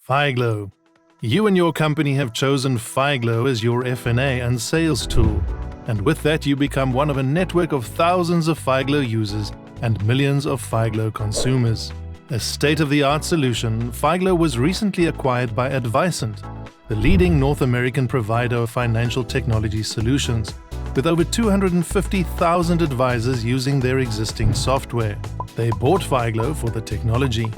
Figlo. You and your company have chosen Figlo as your F&A and sales tool, and with that you become one of a network of thousands of Figlo users and millions of Figlo consumers. A state-of-the-art solution, Figlo was recently acquired by Advisant, the leading North American provider of financial technology solutions, with over 250,000 advisors using their existing software. They bought Figlo for the technology.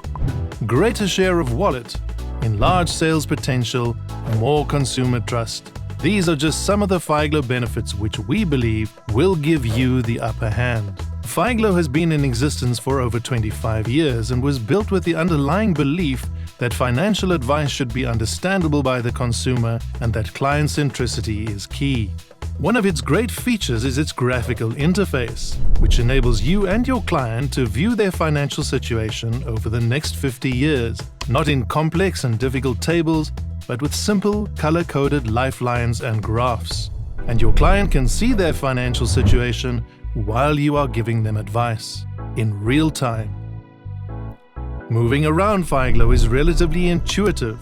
Greater share of wallet, enlarged sales potential, more consumer trust. These are just some of the Figlo benefits which we believe will give you the upper hand. Figlo has been in existence for over 25 years and was built with the underlying belief that financial advice should be understandable by the consumer and that client centricity is key. One of its great features is its graphical interface, which enables you and your client to view their financial situation over the next 50 years, not in complex and difficult tables, but with simple, color-coded lifelines and graphs. And your client can see their financial situation while you are giving them advice, in real time. Moving around Figlo is relatively intuitive,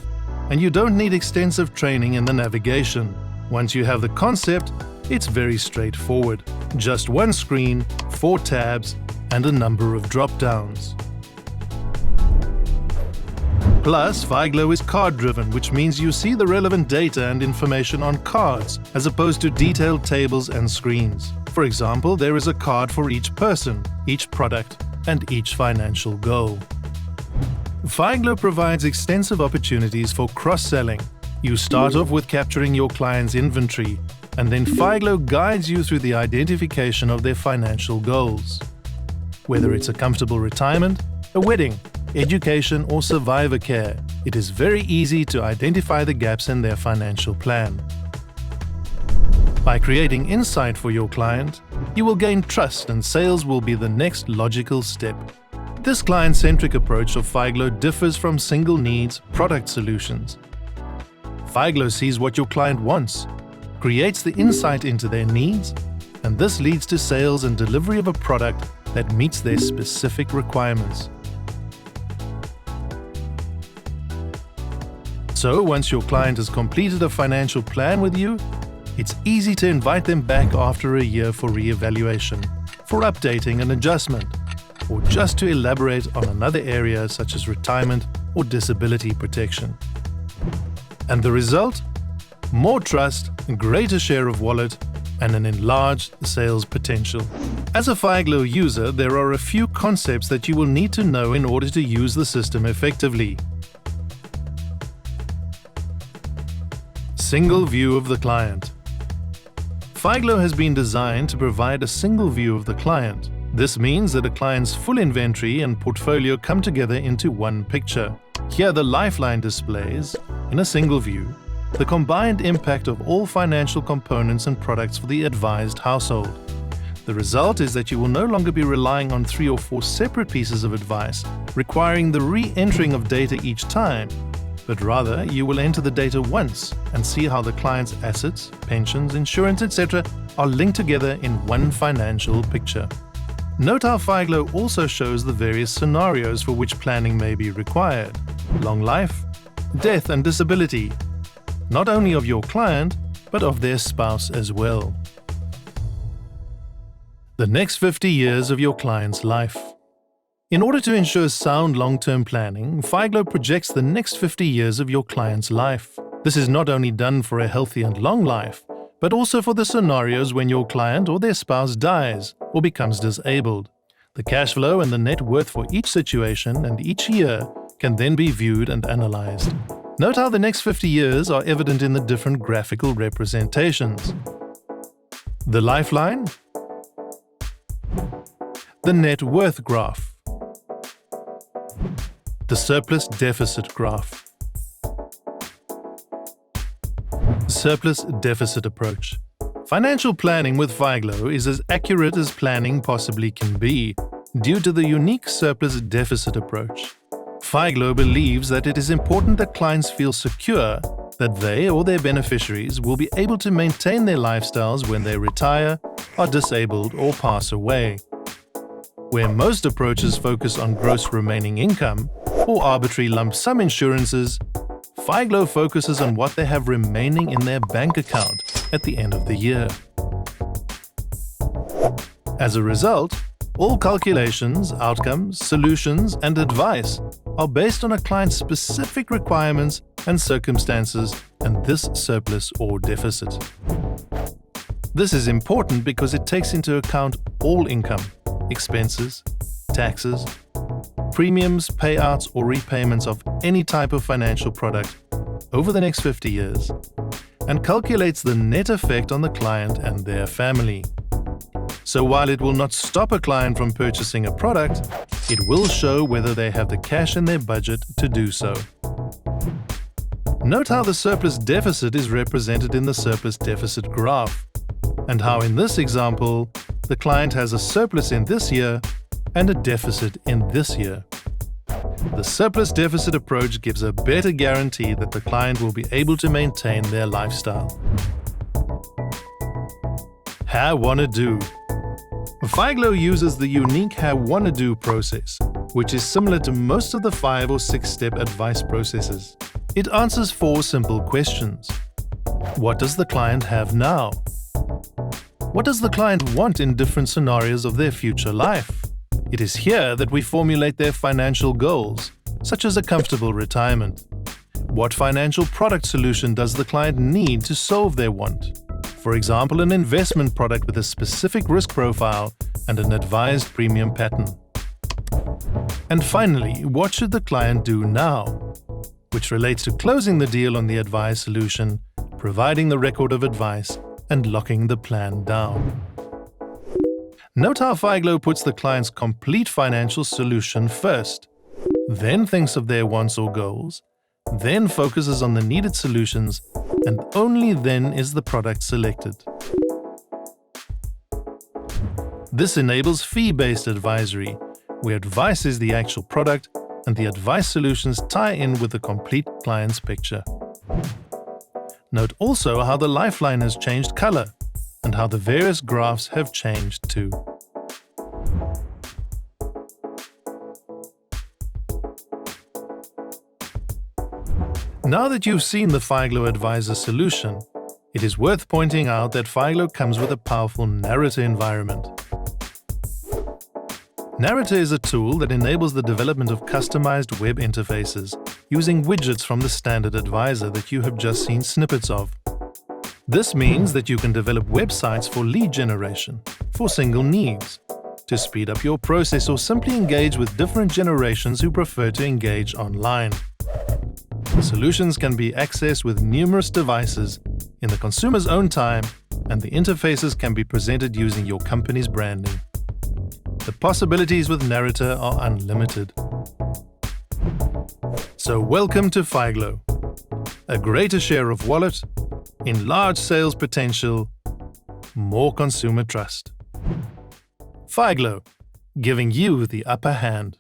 and you don't need extensive training in the navigation. Once you have the concept, it's very straightforward. Just one screen, 4 tabs, and a number of drop-downs. Plus, Figlo is card-driven, which means you see the relevant data and information on cards, as opposed to detailed tables and screens. For example, there is a card for each person, each product, and each financial goal. Figlo provides extensive opportunities for cross-selling. You start off with capturing your client's inventory, and then Figlo guides you through the identification of their financial goals. Whether it's a comfortable retirement, a wedding, education, or survivor care, it is very easy to identify the gaps in their financial plan. By creating insight for your client, you will gain trust and sales will be the next logical step. This client-centric approach of Figlo differs from single needs product solutions. Figlo sees what your client wants, creates the insight into their needs, and this leads to sales and delivery of a product that meets their specific requirements. So, once your client has completed a financial plan with you, it's easy to invite them back after a year for re-evaluation, for updating and adjustment, or just to elaborate on another area such as retirement or disability protection. And the result? More trust, a greater share of wallet, and an enlarged sales potential. As a Figlo user, there are a few concepts that you will need to know in order to use the system effectively. Single view of the client. Figlo has been designed to provide a single view of the client. This means that a client's full inventory and portfolio come together into one picture. Here the lifeline displays, in a single view, the combined impact of all financial components and products for the advised household. The result is that you will no longer be relying on 3 or 4 separate pieces of advice, requiring the re-entering of data each time, but rather you will enter the data once and see how the client's assets, pensions, insurance, etc. are linked together in one financial picture. Note how Figlo also shows the various scenarios for which planning may be required: long life, death and disability, not only of your client, but of their spouse as well. The next 50 years of your client's life. In order to ensure sound long-term planning, Figlo projects the next 50 years of your client's life. This is not only done for a healthy and long life, but also for the scenarios when your client or their spouse dies or becomes disabled. The cash flow and the net worth for each situation and each year can then be viewed and analyzed. Note how the next 50 years are evident in the different graphical representations. The lifeline, the net worth graph, the surplus deficit graph, surplus deficit approach. Financial planning with Figlo is as accurate as planning possibly can be due to the unique surplus deficit approach. Figlo believes that it is important that clients feel secure that they or their beneficiaries will be able to maintain their lifestyles when they retire, are disabled, or pass away. Where most approaches focus on gross remaining income or arbitrary lump sum insurances, Figlo focuses on what they have remaining in their bank account at the end of the year. As a result, all calculations, outcomes, solutions, and advice are based on a client's specific requirements and circumstances and this surplus or deficit. This is important because it takes into account all income, expenses, taxes, premiums, payouts, or repayments of any type of financial product over the next 50 years, and calculates the net effect on the client and their family. So while it will not stop a client from purchasing a product, it will show whether they have the cash in their budget to do so. Note how the surplus deficit is represented in the surplus deficit graph, and how in this example, the client has a surplus in this year and a deficit in this year. The surplus deficit approach gives a better guarantee that the client will be able to maintain their lifestyle. How Wanna Do. Figlo uses the unique How Wanna Do process, which is similar to most of the 5 or 6-step advice processes. It answers 4 simple questions. What does the client have now? What does the client want in different scenarios of their future life? It is here that we formulate their financial goals, such as a comfortable retirement. What financial product solution does the client need to solve their want? For example, an investment product with a specific risk profile and an advised premium pattern. And finally, what should the client do now? Which relates to closing the deal on the advised solution, providing the record of advice, and locking the plan down. Note how Figlo puts the client's complete financial solution first, then thinks of their wants or goals, then focuses on the needed solutions, and only then is the product selected. This enables fee-based advisory, where advice is the actual product and the advice solutions tie in with the complete client's picture. Note also how the lifeline has changed color and how the various graphs have changed too. Now that you've seen the Figlo Advisor solution, it is worth pointing out that Figlo comes with a powerful narrator environment. Narrator is a tool that enables the development of customized web interfaces using widgets from the standard advisor that you have just seen snippets of. This means that you can develop websites for lead generation, for single needs, to speed up your process or simply engage with different generations who prefer to engage online. The solutions can be accessed with numerous devices in the consumer's own time, and the interfaces can be presented using your company's branding. The possibilities with Narrator are unlimited. So welcome to Figlo. A greater share of wallet, enlarged sales potential, more consumer trust. Figlo, giving you the upper hand.